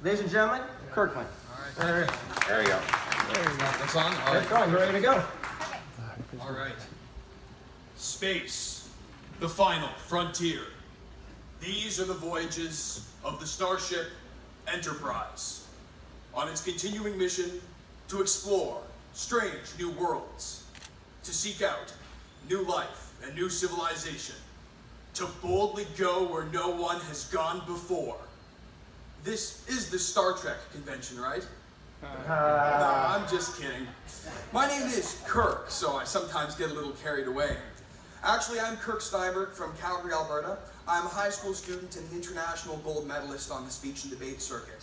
Ladies and gentlemen, Kirkland. All right. There you go. There you go. That's on? All That's right. on. We're ready to go. All right. Space, the final frontier. These are the voyages of the Starship Enterprise on its continuing mission to explore strange new worlds, to seek out new life and new civilization, to boldly go where no one has gone before. This is the Star Trek convention, right? No, I'm just kidding. My name is Kirk, so I sometimes get a little carried away. Actually, I'm Kirk Steinberg from Calgary, Alberta. I'm a high school student and an international gold medalist on the speech and debate circuit.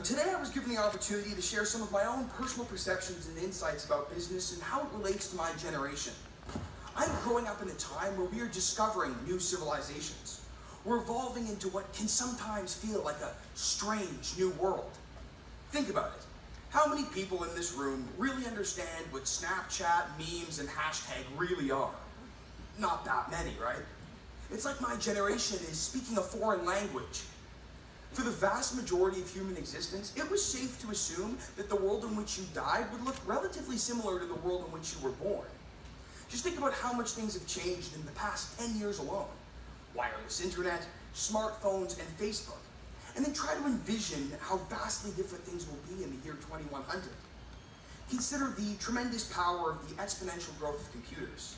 Today I was given the opportunity to share some of my own personal perceptions and insights about business and how it relates to my generation. I'm growing up in a time where we are discovering new civilizations. We're evolving into what can sometimes feel like a strange new world. Think about it. How many people in this room really understand what Snapchat, memes, and hashtag really are? Not that many, right? It's like my generation is speaking a foreign language. For the vast majority of human existence, it was safe to assume that the world in which you died would look relatively similar to the world in which you were born. Just think about how much things have changed in the past 10 years alone. Wireless internet, smartphones, and Facebook. And then try to envision how vastly different things will be in the year 2100. Consider the tremendous power of the exponential growth of computers.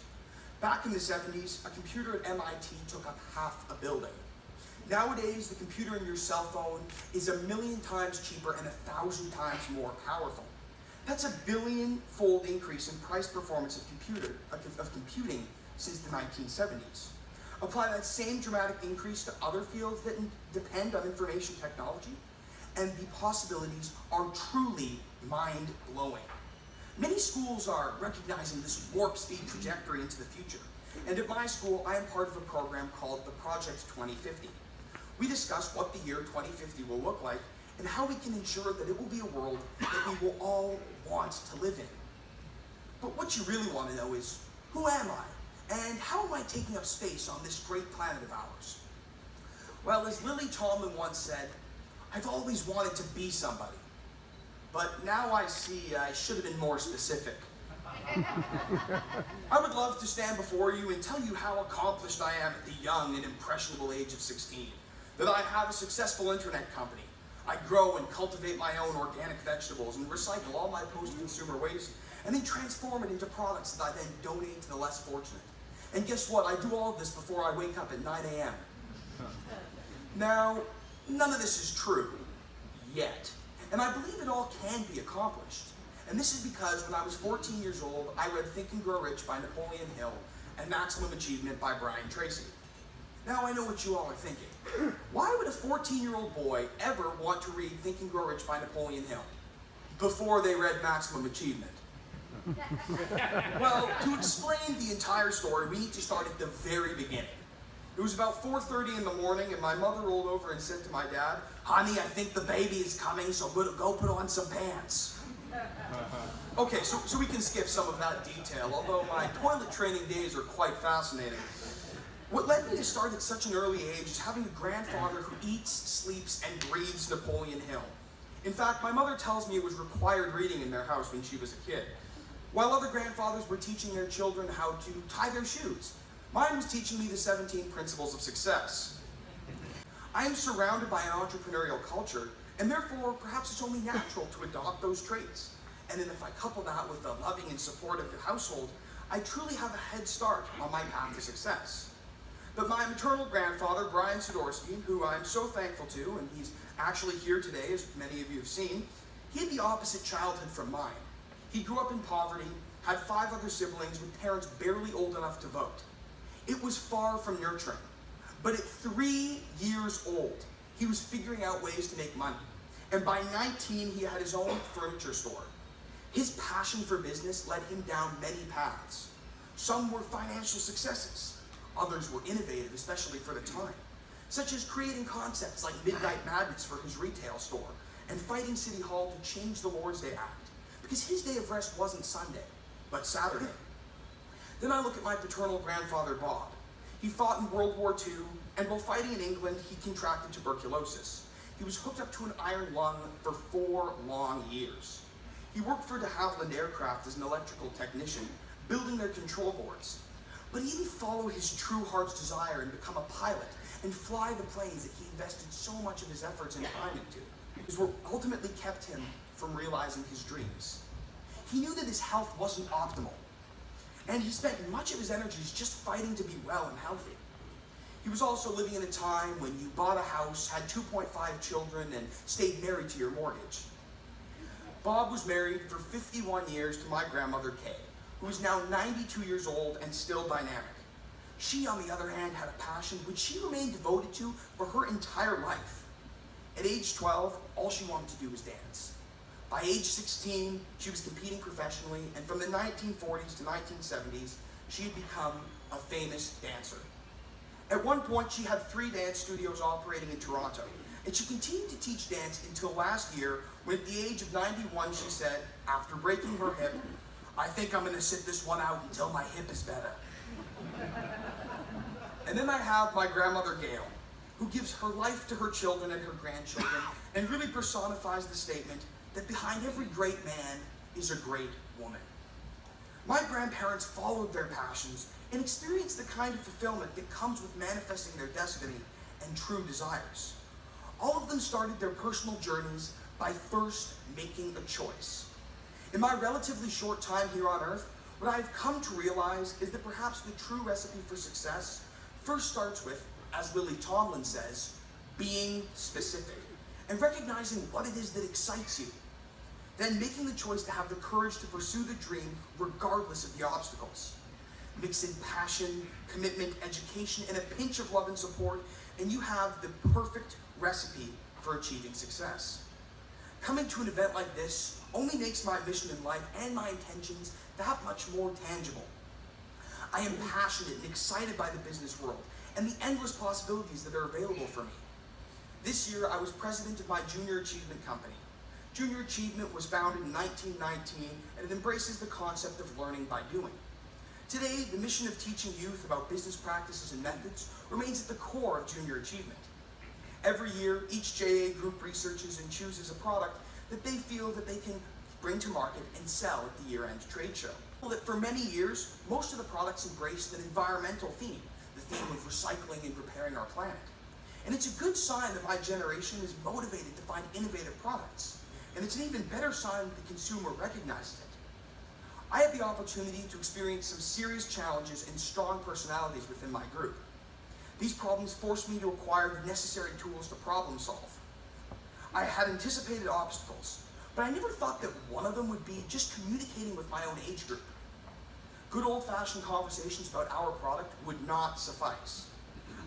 Back in the 70s, a computer at MIT took up half a building. Nowadays, the computer in your cell phone is 1,000,000 times cheaper and 1,000 times more powerful. That's a billion-fold increase in price performance of computing since the 1970s. Apply that same dramatic increase to other fields that depend on information technology, and the possibilities are truly mind-blowing. Many schools are recognizing this warp speed trajectory into the future, and at my school, I am part of a program called the Project 2050. We discuss what the year 2050 will look like and how we can ensure that it will be a world that we will all want to live in. But what you really want to know is, who am I? And how am I taking up space on this great planet of ours? Well, as Lily Tomlin once said, I've always wanted to be somebody. But now I see I should have been more specific. I would love to stand before you and tell you how accomplished I am at the young and impressionable age of 16. That I have a successful internet company. I grow and cultivate my own organic vegetables and recycle all my post-consumer waste and then transform it into products that I then donate to the less fortunate. And guess what? I do all of this before I wake up at 9 a.m. Now, none of this is true, yet. And I believe it all can be accomplished. And this is because when I was 14 years old, I read Think and Grow Rich by Napoleon Hill and Maximum Achievement by Brian Tracy. Now I know what you all are thinking. Why would a 14-year-old boy ever want to read Think and Grow Rich by Napoleon Hill before they read Maximum Achievement? Well, to explain the entire story, we need to start at the very beginning. It was about 4:30 in the morning, and my mother rolled over and said to my dad, "Honey, I think the baby is coming, so go put on some pants." Okay, so we can skip some of that detail, although my toilet training days are quite fascinating. What led me to start at such an early age is having a grandfather who eats, sleeps, and breathes Napoleon Hill. In fact, my mother tells me it was required reading in their house when she was a kid. While other grandfathers were teaching their children how to tie their shoes, mine was teaching me the 17 principles of success. I am surrounded by an entrepreneurial culture, and therefore, perhaps it's only natural to adopt those traits. And then if I couple that with a loving and supportive household, I truly have a head start on my path to success. But my maternal grandfather, Brian Sidorsky, who I'm so thankful to, and he's actually here today, as many of you have seen, he had the opposite childhood from mine. He grew up in poverty, had 5 other siblings with parents barely old enough to vote. It was far from nurturing. But at 3 years old, he was figuring out ways to make money. And by 19, he had his own furniture store. His passion for business led him down many paths. Some were financial successes. Others were innovative, especially for the time, such as creating concepts like Midnight Madness for his retail store and fighting City Hall to change the Lord's Day Act, because his day of rest wasn't Sunday, but Saturday. Then I look at my paternal grandfather, Bob. He fought in World War II, and while fighting in England, he contracted tuberculosis. He was hooked up to an iron lung for 4 long years. He worked for de Havilland Aircraft as an electrical technician, building their control boards. But he didn't follow his true heart's desire and become a pilot and fly the planes that he invested so much of his efforts and time into. It was what ultimately kept him from realizing his dreams. He knew that his health wasn't optimal, and he spent much of his energies just fighting to be well and healthy. He was also living in a time when you bought a house, had 2.5 children, and stayed married to your mortgage. Bob was married for 51 years to my grandmother Kay, who is now 92 years old and still dynamic. She, on the other hand, had a passion which she remained devoted to for her entire life. At age 12, all she wanted to do was dance. By age 16, she was competing professionally, and from the 1940s to 1970s, she had become a famous dancer. At one point, she had 3 dance studios operating in Toronto, and she continued to teach dance until last year, when at the age of 91, she said, after breaking her hip, "I think I'm going to sit this one out until my hip is better." And then I have my grandmother Gail, who gives her life to her children and her grandchildren, and really personifies the statement that behind every great man is a great woman. My grandparents followed their passions and experienced the kind of fulfillment that comes with manifesting their destiny and true desires. All of them started their personal journeys by first making a choice. In my relatively short time here on Earth, what I've come to realize is that perhaps the true recipe for success first starts with, as Lily Tomlin says, being specific and recognizing what it is that excites you. Then making the choice to have the courage to pursue the dream regardless of the obstacles. Mix in passion, commitment, education, and a pinch of love and support, and you have the perfect recipe for achieving success. Coming to an event like this only makes my mission in life and my intentions that much more tangible. I am passionate and excited by the business world and the endless possibilities that are available for me. This year, I was president of my Junior Achievement Company. Junior Achievement was founded in 1919, and it embraces the concept of learning by doing. Today, the mission of teaching youth about business practices and methods remains at the core of Junior Achievement. Every year, each JA group researches and chooses a product that they feel that they can bring to market and sell at the year-end trade show. Well, that for many years, most of the products embraced an environmental theme, the theme of recycling and repairing our planet. And it's a good sign that my generation is motivated to find innovative products. And it's an even better sign that the consumer recognizes it. I had the opportunity to experience some serious challenges and strong personalities within my group. These problems forced me to acquire the necessary tools to problem solve. I had anticipated obstacles, but I never thought that one of them would be just communicating with my own age group. Good old-fashioned conversations about our product would not suffice.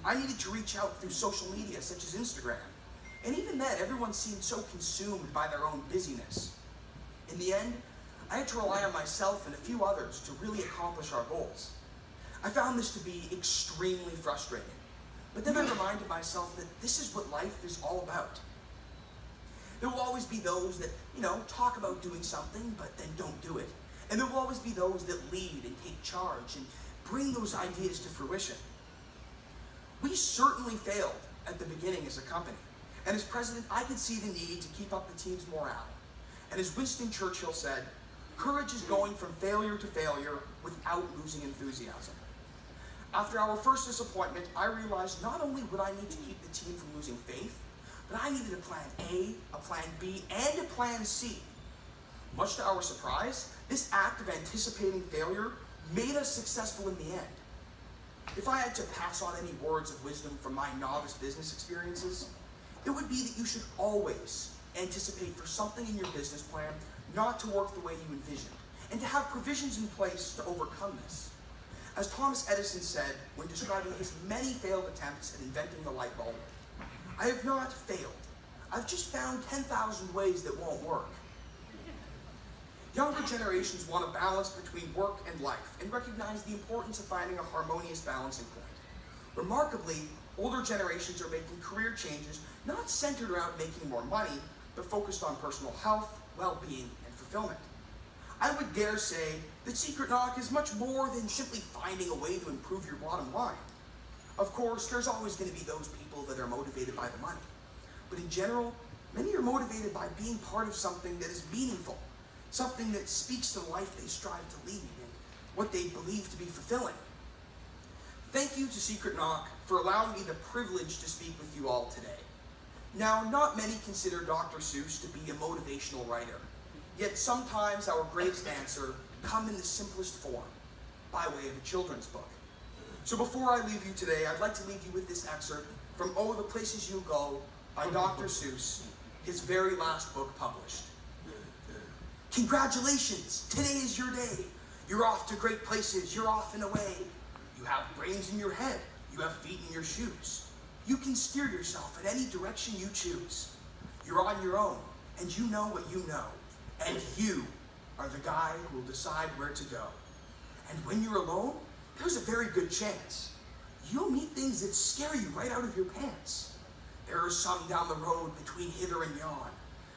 I needed to reach out through social media such as Instagram, and even then everyone seemed so consumed by their own busyness. In the end, I had to rely on myself and a few others to really accomplish our goals. I found this to be extremely frustrating, but then I reminded myself that this is what life is all about. There will always be those that, talk about doing something, but then don't do it. And there will always be those that lead and take charge and bring those ideas to fruition. We certainly failed at the beginning as a company. And as president, I could see the need to keep up the team's morale. And as Winston Churchill said, courage is going from failure to failure without losing enthusiasm. After our first disappointment, I realized not only would I need to keep the team from losing faith, but I needed a plan A, a plan B, and a plan C. Much to our surprise, this act of anticipating failure made us successful in the end. If I had to pass on any words of wisdom from my novice business experiences, it would be that you should always anticipate for something in your business plan not to work the way you envisioned, and to have provisions in place to overcome this. As Thomas Edison said when describing his many failed attempts at inventing the light bulb, "I have not failed. I've just found 10,000 ways that won't work." Younger generations want a balance between work and life and recognize the importance of finding a harmonious balancing point. Remarkably, older generations are making career changes not centered around making more money, but focused on personal health, well-being, and fulfillment. I would dare say that Secret Knock is much more than simply finding a way to improve your bottom line. Of course, there's always going to be those people that are motivated by the money. But in general, many are motivated by being part of something that is meaningful, something that speaks to the life they strive to lead and what they believe to be fulfilling. Thank you to Secret Knock for allowing me the privilege to speak with you all today. Now, not many consider Dr. Seuss to be a motivational writer, yet sometimes our greatest answer come in the simplest form, by way of a children's book. So before I leave you today, I'd like to leave you with this excerpt from Oh, the Places You Go by Dr. Seuss, his very last book published. Congratulations! Today is your day. You're off to great places. You're off and away. You have brains in your head. You have feet in your shoes. You can steer yourself in any direction you choose. You're on your own, and you know what you know. And you are the guy who will decide where to go. And when you're alone, there's a very good chance you'll meet things that scare you right out of your pants. There are some down the road between hither and yon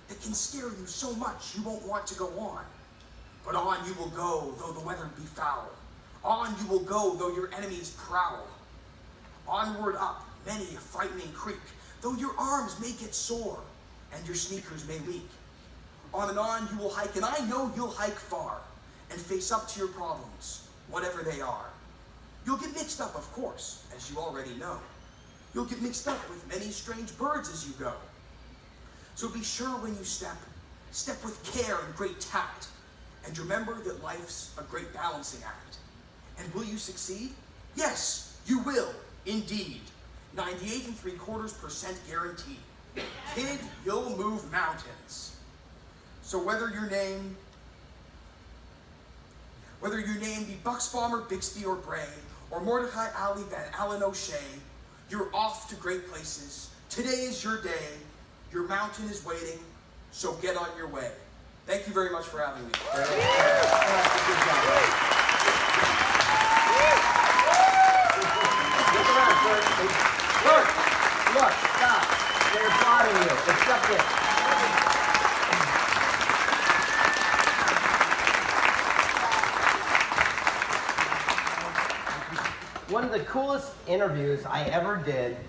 that can scare you so much you won't want to go on. But on you will go, though the weather be foul. On you will go, though your enemies prowl. Onward up many a frightening creek, though your arms may get sore and your sneakers may leak. On and on you will hike, and I know you'll hike far and face up to your problems, whatever they are. You'll get mixed up, of course, as you already know. You'll get mixed up with many strange birds as you go. So be sure when you step with care and great tact, and remember that life's a great balancing act. And will you succeed? Yes, you will, indeed. 98.75% guaranteed. Kid, you'll move mountains. So whether your name be Bucksbomber, Bixby, or Bray, or Mordecai Ali Van Allen O'Shea, you're off to great places. Today is your day. Your mountain is waiting, so get on your way. Thank you very much for having me. Look, stop. They're applauding you. Accept it. One of the coolest interviews I ever did